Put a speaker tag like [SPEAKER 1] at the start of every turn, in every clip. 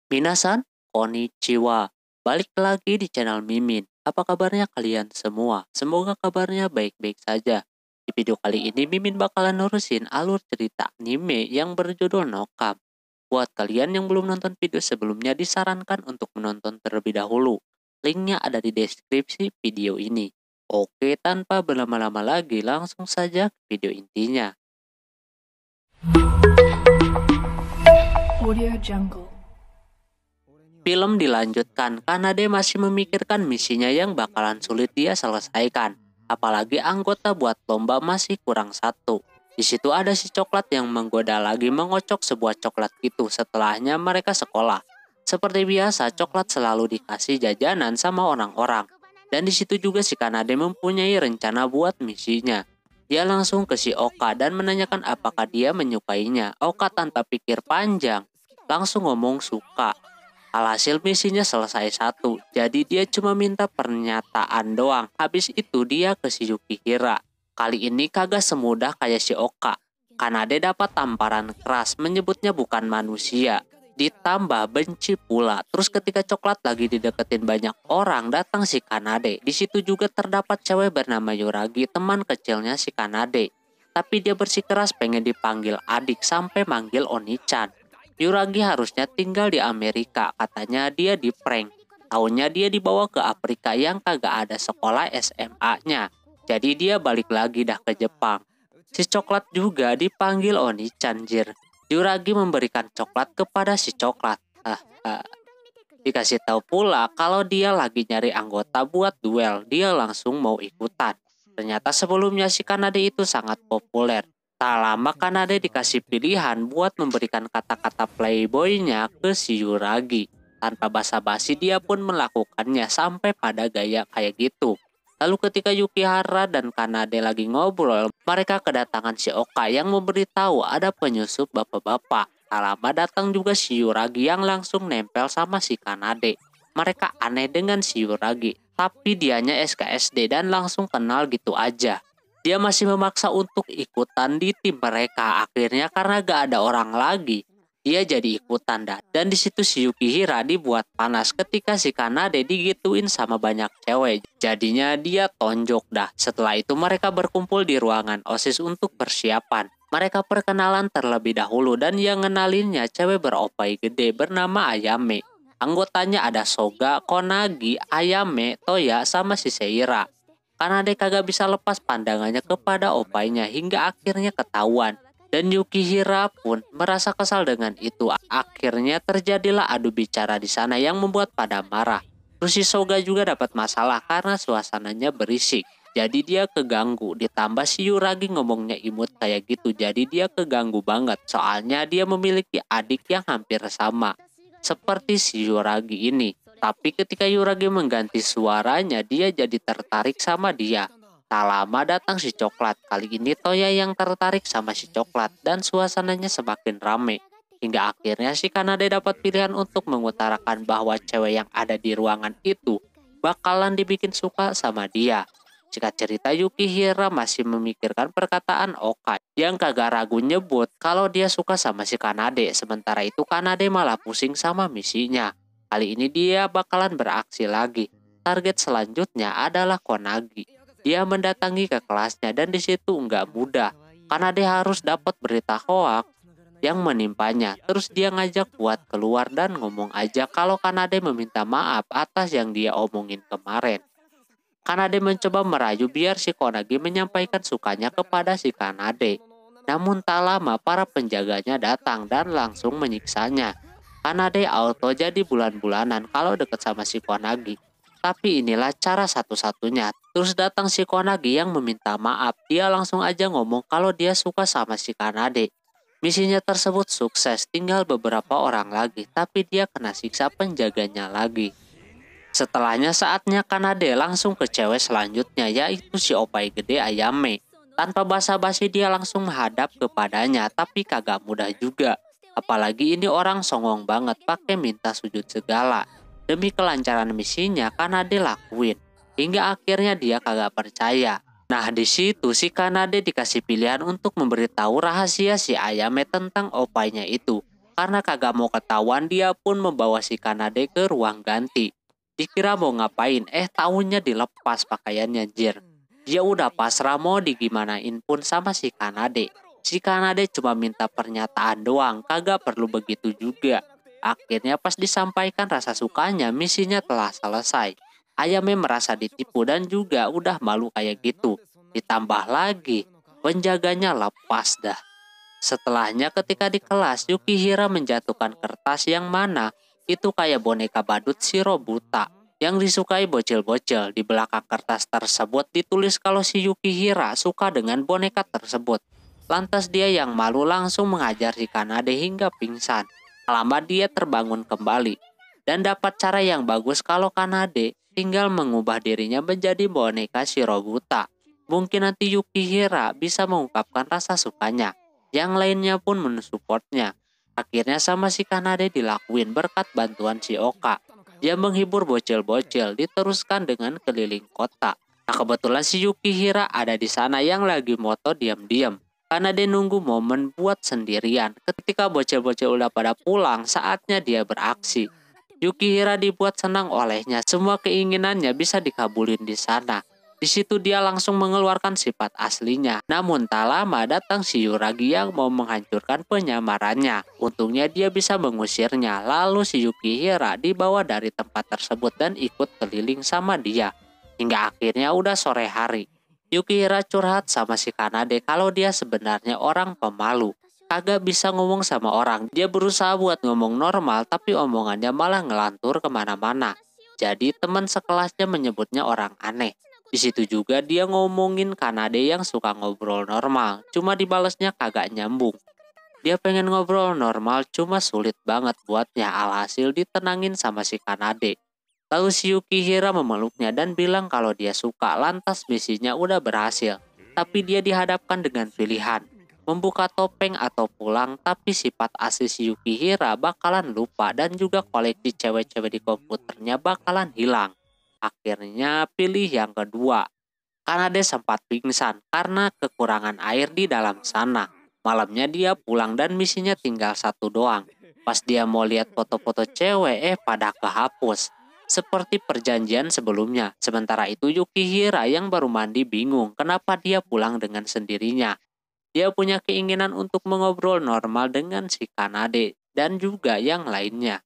[SPEAKER 1] Minasan, konnichiwa. Balik lagi di channel Mimin. Apa kabarnya kalian semua? Semoga kabarnya baik-baik saja. Di video kali ini Mimin bakalan nerusin alur cerita anime yang berjudul Nokam. Buat kalian yang belum nonton video sebelumnya disarankan untuk menonton terlebih dahulu. Linknya ada di deskripsi video ini. Oke, tanpa berlama-lama lagi langsung saja ke video intinya.
[SPEAKER 2] Audio Jungle.
[SPEAKER 1] Film dilanjutkan, Kanade masih memikirkan misinya yang bakalan sulit dia selesaikan. Apalagi anggota buat lomba masih kurang satu. Di situ ada si coklat yang menggoda lagi mengocok sebuah coklat itu setelahnya mereka sekolah. Seperti biasa, coklat selalu dikasih jajanan sama orang-orang. Dan di situ juga si Kanade mempunyai rencana buat misinya. Dia langsung ke si Oka dan menanyakan apakah dia menyukainya. Oka tanpa pikir panjang, langsung ngomong suka. Alhasil misinya selesai satu, jadi dia cuma minta pernyataan doang. Habis itu dia ke si Yukihira. Kali ini kagak semudah kayak si Oka. Kanade dapat tamparan keras, menyebutnya bukan manusia. Ditambah benci pula. Terus ketika coklat lagi dideketin banyak orang, datang si Kanade. Di situ juga terdapat cewek bernama Yuragi, teman kecilnya si Kanade. Tapi dia bersikeras pengen dipanggil adik sampai manggil Oni-chan. Yuragi harusnya tinggal di Amerika, katanya dia di prank. Taunya dia dibawa ke Afrika yang kagak ada sekolah SMA-nya. Jadi dia balik lagi dah ke Jepang. Si coklat juga dipanggil Oni-chan jir. Yuragi memberikan coklat kepada si coklat. Dikasih tahu pula kalau dia lagi nyari anggota buat duel, dia langsung mau ikutan. Ternyata sebelumnya si Kanade itu sangat populer. Tak lama Kanade dikasih pilihan buat memberikan kata-kata playboynya ke si Yuragi. Tanpa basa-basi dia pun melakukannya sampai pada gaya kayak gitu. Lalu ketika Yukihara dan Kanade lagi ngobrol, mereka kedatangan si Oka yang memberitahu ada penyusup bapak-bapak. Tak lama datang juga si Yuragi yang langsung nempel sama si Kanade. Mereka aneh dengan si Yuragi, tapi dianya SKSD dan langsung kenal gitu aja. Dia masih memaksa untuk ikutan di tim mereka. Akhirnya karena gak ada orang lagi, dia jadi ikutan dah. Dan di situ si Yukihira dibuat panas ketika si Kanade digituin sama banyak cewek. Jadinya dia tonjok dah. Setelah itu mereka berkumpul di ruangan OSIS untuk persiapan. Mereka perkenalan terlebih dahulu dan yang ngenalinnya cewek beropai gede bernama Ayame. Anggotanya ada Soga, Konagi, Ayame, Toya, sama si Seira. Kanade kagak bisa lepas pandangannya kepada opainya hingga akhirnya ketahuan. Dan Yukihira pun merasa kesal dengan itu. Akhirnya terjadilah adu bicara di sana yang membuat pada marah. Terus si Soga juga dapat masalah karena suasananya berisik. Jadi dia keganggu. Ditambah si Yuragi ngomongnya imut kayak gitu. Jadi dia keganggu banget. Soalnya dia memiliki adik yang hampir sama seperti si Yuragi ini. Tapi ketika Yuragi mengganti suaranya, dia jadi tertarik sama dia. Tak lama datang si coklat. Kali ini Toya yang tertarik sama si coklat dan suasananya semakin rame. Hingga akhirnya si Kanade dapat pilihan untuk mengutarakan bahwa cewek yang ada di ruangan itu bakalan dibikin suka sama dia. Jika cerita Yukihira masih memikirkan perkataan Oka yang kagak ragu nyebut kalau dia suka sama si Kanade. Sementara itu Kanade malah pusing sama misinya. Kali ini dia bakalan beraksi lagi. Target selanjutnya adalah Konagi. Dia mendatangi ke kelasnya dan di situ nggak mudah. Kanade harus dapat berita hoak yang menimpanya. Terus dia ngajak buat keluar dan ngomong aja kalau Kanade meminta maaf atas yang dia omongin kemarin. Kanade mencoba merayu biar si Konagi menyampaikan sukanya kepada si Kanade. Namun tak lama para penjaganya datang dan langsung menyiksanya. Kanade auto jadi bulan-bulanan kalau deket sama si Konagi. Tapi inilah cara satu-satunya. Terus datang si Konagi yang meminta maaf. Dia langsung aja ngomong kalau dia suka sama si Kanade. Misinya tersebut sukses, tinggal beberapa orang lagi. Tapi dia kena siksa penjaganya lagi. Setelahnya saatnya Kanade langsung ke cewek selanjutnya yaitu si opai gede Ayame. Tanpa basa-basi dia langsung menghadap kepadanya tapi kagak mudah juga. Apalagi ini orang songong banget pakai minta sujud segala. Demi kelancaran misinya Kanade lakuin. Hingga akhirnya dia kagak percaya. Nah di situ si Kanade dikasih pilihan untuk memberitahu rahasia si Ayame tentang opainya itu. Karena kagak mau ketahuan, dia pun membawa si Kanade ke ruang ganti. Dikira mau ngapain, taunya dilepas pakaiannya jir. Dia udah pasrah mau digimanain pun sama si Kanade. Si Kanade cuma minta pernyataan doang, kagak perlu begitu juga. Akhirnya pas disampaikan rasa sukanya, misinya telah selesai. Ayame merasa ditipu dan juga udah malu kayak gitu. Ditambah lagi, penjaganya lepas dah. Setelahnya ketika di kelas, Yukihira menjatuhkan kertas yang mana itu kayak boneka badut Shirobuta yang disukai bocil-bocil. Di belakang kertas tersebut ditulis kalau si Yukihira suka dengan boneka tersebut. Lantas dia yang malu langsung mengajar si Kanade hingga pingsan. Lama dia terbangun kembali dan dapat cara yang bagus kalau Kanade tinggal mengubah dirinya menjadi boneka Shirobuta. Mungkin nanti Yukihira bisa mengungkapkan rasa sukanya. Yang lainnya pun mensupportnya. Akhirnya sama si Kanade dilakuin berkat bantuan si Oka. Dia menghibur bocil-bocil, diteruskan dengan keliling kota. Nah kebetulan si Yukihira ada di sana yang lagi moto diam-diam. Kanade nunggu momen buat sendirian. Ketika bocil-bocil udah pada pulang, saatnya dia beraksi. Yukihira dibuat senang olehnya. Semua keinginannya bisa dikabulin di sana. Di situ dia langsung mengeluarkan sifat aslinya. Namun tak lama datang si Yuragi yang mau menghancurkan penyamarannya. Untungnya dia bisa mengusirnya. Lalu si Yukihira dibawa dari tempat tersebut dan ikut keliling sama dia. Hingga akhirnya udah sore hari. Yukihira curhat sama si Kanade kalau dia sebenarnya orang pemalu. Kagak bisa ngomong sama orang. Dia berusaha buat ngomong normal tapi omongannya malah ngelantur kemana-mana. Jadi teman sekelasnya menyebutnya orang aneh. Di situ juga dia ngomongin Kanade yang suka ngobrol normal, cuma dibalasnya kagak nyambung. Dia pengen ngobrol normal, cuma sulit banget buatnya, alhasil ditenangin sama si Kanade. Lalu si Yukihira memeluknya dan bilang kalau dia suka, lantas misinya udah berhasil. Tapi dia dihadapkan dengan pilihan, membuka topeng atau pulang, tapi sifat asli si Yukihira bakalan lupa dan juga koleksi cewek-cewek di komputernya bakalan hilang. Akhirnya pilih yang kedua. Kanade sempat pingsan karena kekurangan air di dalam sana. Malamnya dia pulang dan misinya tinggal satu doang. Pas dia mau lihat foto-foto cewek, pada kehapus. Seperti perjanjian sebelumnya. Sementara itu Yukihira yang baru mandi bingung kenapa dia pulang dengan sendirinya. Dia punya keinginan untuk mengobrol normal dengan si Kanade dan juga yang lainnya.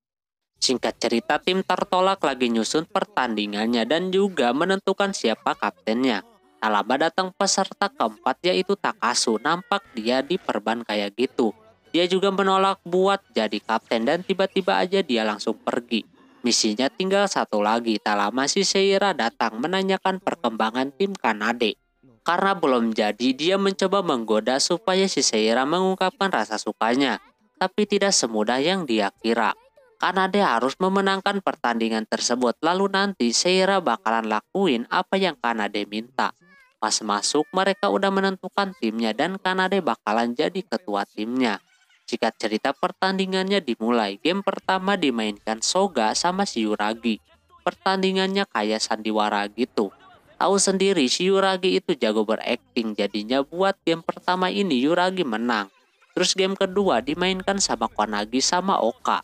[SPEAKER 1] Singkat cerita, tim tertolak lagi nyusun pertandingannya dan juga menentukan siapa kaptennya. Tak lama datang peserta keempat yaitu Takasu. Nampak dia diperban kayak gitu. Dia juga menolak buat jadi kapten dan tiba-tiba aja dia langsung pergi. Misinya tinggal satu lagi. Tak lama si Seira datang menanyakan perkembangan tim Kanade. Karena belum jadi, dia mencoba menggoda supaya si Seira mengungkapkan rasa sukanya. Tapi tidak semudah yang dia kira. Kanade harus memenangkan pertandingan tersebut. Lalu nanti Seira bakalan lakuin apa yang Kanade minta. Pas masuk mereka udah menentukan timnya dan Kanade bakalan jadi ketua timnya. Jika cerita pertandingannya dimulai, game pertama dimainkan Soga sama si Yuragi. Pertandingannya kayak sandiwara gitu. Tahu sendiri si Yuragi itu jago berakting, jadinya buat game pertama ini Yuragi menang. Terus game kedua dimainkan sama Konagi sama Oka.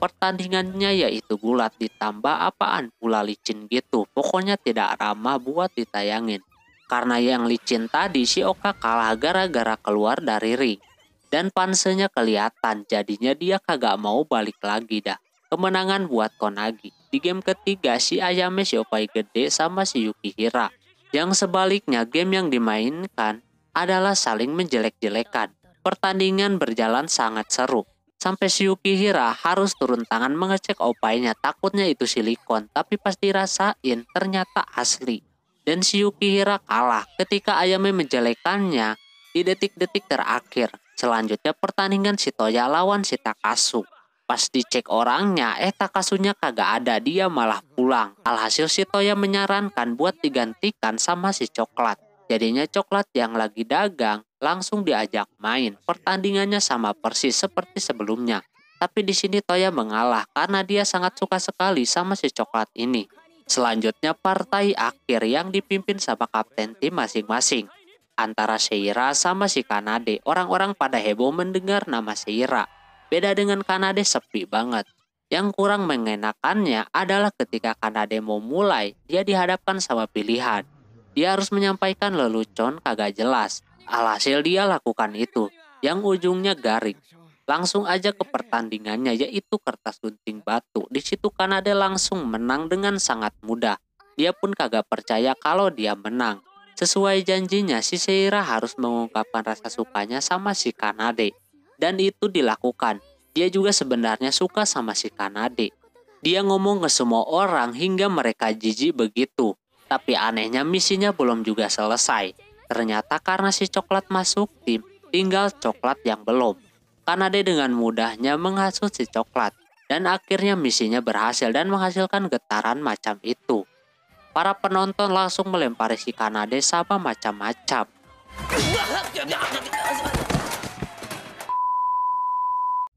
[SPEAKER 1] Pertandingannya yaitu gulat ditambah apaan pula licin gitu. Pokoknya tidak ramah buat ditayangin. Karena yang licin tadi si Oka kalah gara-gara keluar dari ring. Dan pansenya kelihatan, jadinya dia kagak mau balik lagi dah. Kemenangan buat Konagi. Di game ketiga si Ayame Shiopai gede sama si Yukihira. Yang sebaliknya game yang dimainkan adalah saling menjelek-jelekan. Pertandingan berjalan sangat seru. Sampai si Yukihira harus turun tangan mengecek opainya, takutnya itu silikon, tapi pas dirasain ternyata asli. Dan si Yukihira kalah ketika Ayame menjelekannya di detik-detik terakhir. Selanjutnya pertandingan si Toya lawan si Takasu. Pas dicek orangnya, Takasunya kagak ada, dia malah pulang. Alhasil si Toya menyarankan buat digantikan sama si Coklat. Jadinya Coklat yang lagi dagang langsung diajak main. Pertandingannya sama persis seperti sebelumnya. Tapi di sini Toya mengalah karena dia sangat suka sekali sama si Coklat ini. Selanjutnya partai akhir yang dipimpin sama kapten tim masing-masing. Antara Seira sama si Kanade. Orang-orang pada heboh mendengar nama Seira. Beda dengan Kanade sepi banget. Yang kurang mengenakannya adalah ketika Kanade mau mulai, dia dihadapkan sama pilihan. Dia harus menyampaikan lelucon kagak jelas. Alhasil dia lakukan itu, yang ujungnya garing. Langsung aja ke pertandingannya, yaitu kertas gunting batu. Di situ Kanade langsung menang dengan sangat mudah. Dia pun kagak percaya kalau dia menang. Sesuai janjinya, si Seira harus mengungkapkan rasa sukanya sama si Kanade. Dan itu dilakukan. Dia juga sebenarnya suka sama si Kanade. Dia ngomong ke semua orang hingga mereka jijik begitu. Tapi anehnya misinya belum juga selesai. Ternyata karena si coklat masuk tim, tinggal coklat yang belum. Kanade dengan mudahnya menghasut si coklat. Dan akhirnya misinya berhasil dan menghasilkan getaran macam itu. Para penonton langsung melempari si Kanade sama macam-macam.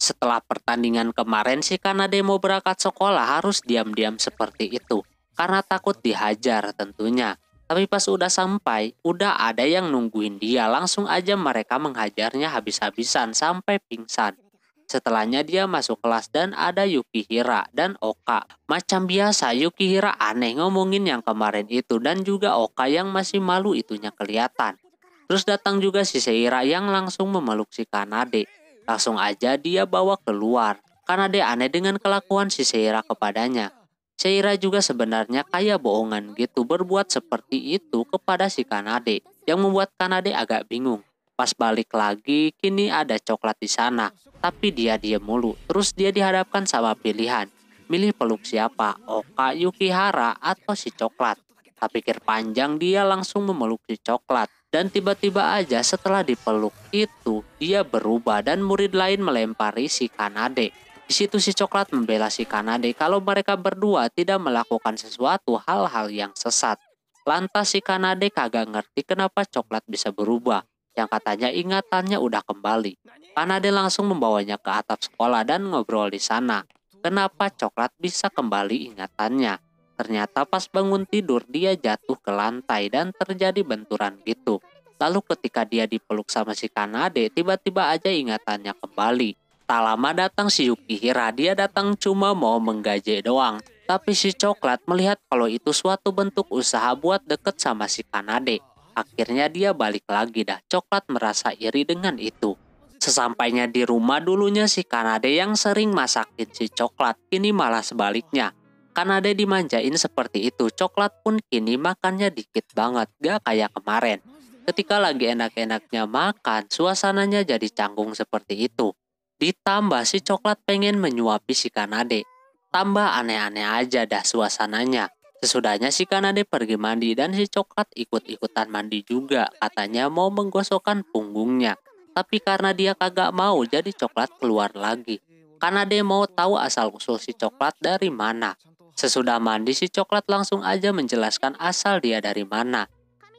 [SPEAKER 1] Setelah pertandingan kemarin, si Kanade mau berangkat sekolah harus diam-diam seperti itu. Karena takut dihajar tentunya. Tapi pas udah sampai, udah ada yang nungguin dia. Langsung aja mereka menghajarnya habis-habisan sampai pingsan. Setelahnya dia masuk kelas dan ada Yukihira dan Oka. Macam biasa Yukihira aneh ngomongin yang kemarin itu dan juga Oka yang masih malu itunya kelihatan. Terus datang juga si Seira yang langsung memeluk si Kanade. Langsung aja dia bawa keluar. Kanade aneh dengan kelakuan si Seira kepadanya. Seira juga sebenarnya kayak bohongan gitu berbuat seperti itu kepada si Kanade. Yang membuat Kanade agak bingung. Pas balik lagi, kini ada coklat di sana. Tapi dia diem mulu. Terus dia dihadapkan sama pilihan. Milih peluk siapa? Oka, Yukihara, atau si coklat? Tak pikir panjang dia langsung memeluk si coklat. Dan tiba-tiba aja setelah dipeluk itu, dia berubah dan murid lain melempari si Kanade. Di situ si coklat membela si Kanade kalau mereka berdua tidak melakukan sesuatu hal-hal yang sesat. Lantas si Kanade kagak ngerti kenapa coklat bisa berubah. Yang katanya ingatannya udah kembali. Kanade langsung membawanya ke atap sekolah dan ngobrol di sana. Kenapa coklat bisa kembali ingatannya? Ternyata pas bangun tidur dia jatuh ke lantai dan terjadi benturan gitu. Lalu ketika dia dipeluk sama si Kanade, tiba-tiba aja ingatannya kembali. Tak lama datang si Yukihira, dia datang cuma mau menggaje doang. Tapi si coklat melihat kalau itu suatu bentuk usaha buat deket sama si Kanade. Akhirnya dia balik lagi dah. Coklat merasa iri dengan itu. Sesampainya di rumah dulunya si Kanade yang sering masakin si coklat, kini malah sebaliknya. Kanade dimanjain seperti itu, coklat pun kini makannya dikit banget, gak kayak kemarin. Ketika lagi enak-enaknya makan, suasananya jadi canggung seperti itu. Ditambah si coklat pengen menyuapi si Kanade. Tambah aneh-aneh aja dah suasananya. Sesudahnya si Kanade pergi mandi dan si coklat ikut-ikutan mandi juga. Katanya mau menggosokkan punggungnya. Tapi karena dia kagak mau jadi coklat keluar lagi. Kanade mau tahu asal-usul si coklat dari mana. Sesudah mandi si coklat langsung aja menjelaskan asal dia dari mana.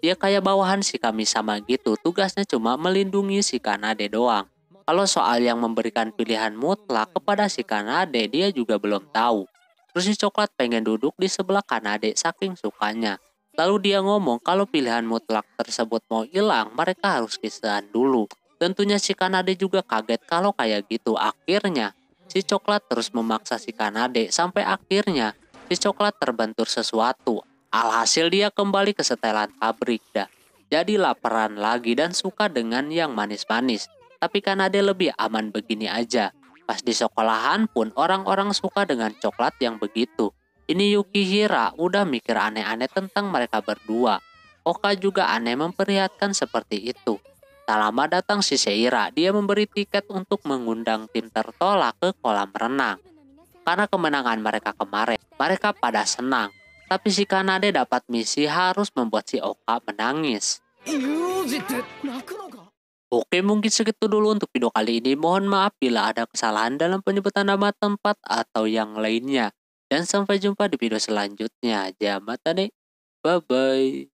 [SPEAKER 1] Dia kayak bawahan si Kami-sama gitu, tugasnya cuma melindungi si Kanade doang. Kalau soal yang memberikan pilihan mutlak kepada si Kanade dia juga belum tahu. Terus si coklat pengen duduk di sebelah Kanade saking sukanya. Lalu dia ngomong kalau pilihan mutlak tersebut mau hilang mereka harus kisahan dulu. Tentunya si Kanade juga kaget kalau kayak gitu. Akhirnya si coklat terus memaksa si Kanade sampai akhirnya si coklat terbentur sesuatu. Alhasil dia kembali ke setelan pabrik dah. Jadi laparan lagi dan suka dengan yang manis-manis. Tapi Kanade lebih aman begini aja. Pas di sekolahan pun orang-orang suka dengan coklat yang begitu. Ini Yukihira udah mikir aneh-aneh tentang mereka berdua. Oka juga aneh memperlihatkan seperti itu. Tak lama datang si Seira, dia memberi tiket untuk mengundang tim tertolak ke kolam renang. Karena kemenangan mereka kemarin, mereka pada senang. Tapi si Kanade dapat misi harus membuat si Oka menangis. Oke, mungkin segitu dulu untuk video kali ini. Mohon maaf bila ada kesalahan dalam penyebutan nama tempat atau yang lainnya. Dan sampai jumpa di video selanjutnya. Jamatane. Bye-bye.